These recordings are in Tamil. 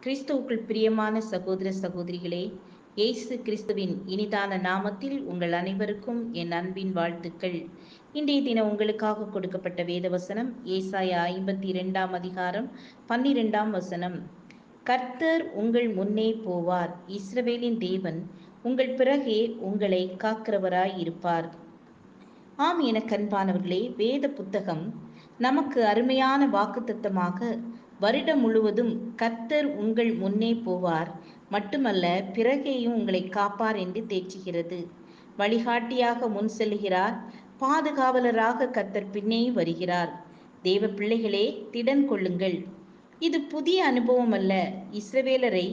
கிறிஸ்துவுக்குள் பிரியமான சகோதர சகோதரிகளே, இயேசு கிறிஸ்துவின் இனிதான நாமத்தில் உங்கள் அனைவருக்கும் என் அன்பின் வாழ்த்துக்கள். இன்றைய தினம் உங்களுக்காக கொடுக்கப்பட்ட வேத வசனம் ஏசாயா 52 அதிகாரம் 12 கர்த்தர் உங்கள் முன்னே போவார், இஸ்ரவேலின் தேவன் உங்கள் பிறகே உங்களை காக்கிறவராய் இருப்பார். ஆம் என கண்பானவர்களே, வேத புத்தகம் நமக்கு அருமையான வாக்குத்தத்தமாக வருடம் முழுவதும் கர்த்தர் உங்கள் முன்னே போவார், மட்டுமல்ல பிறகேயும் உங்களை காப்பார் என்று தேற்றுகிறது. வழிகாட்டியாக முன் செல்கிறார், பாதுகாவலராக கர்த்தர் பின்னேயும் வருகிறார். தேவ பிள்ளைகளே, திடன் கொள்ளுங்கள். இது புதிய அனுபவம் அல்ல. இஸ்ரவேலரை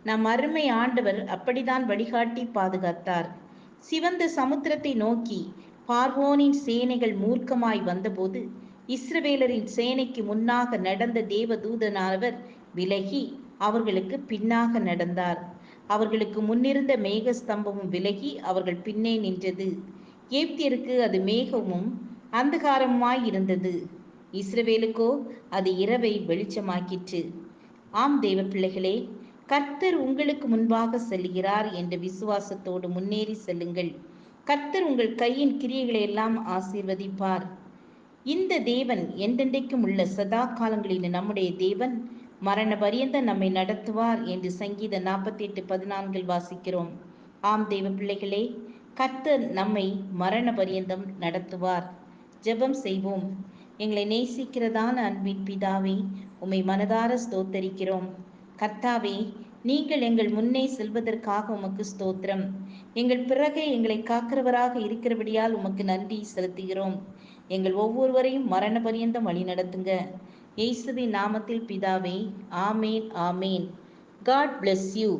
நம் அருமை ஆண்டவர் அப்படித்தான் வழிகாட்டி பாதுகாத்தார். சிவந்த சமுத்திரத்தை நோக்கி பார்வோனின் சேனைகள் மூர்க்கமாய் வந்தபோது இஸ்ரவேலரின் சேனைக்கு முன்னாக நடந்த தேவதூதனானவர் விலகி அவர்களுக்கு பின்னாக நடந்தார். அவர்களுக்கு முன்னிருந்த மேக ஸ்தம்பமும் விலகி அவர்கள் பின்னே நின்றது. எகிப்தியருக்கு அது மேகமும் அந்தகாரமாய் இருந்தது, இஸ்ரவேலுக்கோ அது இரவை வெளிச்சமாக்கிற்று. ஆம் தேவ பிள்ளைகளே, கர்த்தர் உங்களுக்கு முன்பாக செல்கிறார் என்ற விசுவாசத்தோடு முன்னேறி செல்லுங்கள். கர்த்தர் உங்கள் கையின் கிரியைகளை எல்லாம் ஆசீர்வதிப்பார். இந்த தேவன் என்றென்றைக்கும் உள்ள சதா காலங்களில் நம்முடைய தேவன் மரண பரியந்த நம்மை நடத்துவார் என்று சங்கீதம் 48:14 வாசிக்கிறோம். ஆம் தேவ பிள்ளைகளே, கர்த்தர் நம்மை மரண பரியந்தம் நடத்துவார். ஜெபம் செய்வோம். எங்களை நேசிக்கிறதான அன்பின் பிதாவே, உம்மை மனதார ஸ்தோத்தரிக்கிறோம். கர்த்தாவே, நீங்கள் எங்கள் முன்னே செல்வதற்காக உமக்கு ஸ்தோத்திரம். எங்கள் பிறகே எங்களை காக்கிறவராக இருக்கிறபடியால் உமக்கு நன்றி செலுத்துகிறோம். எங்கள் ஒவ்வொருவரையும் மரண பரியந்தம் வழி நடத்துங்க. இயேசுவின் நாமத்தில் பிதாவே, ஆமேன், ஆமேன். God bless you.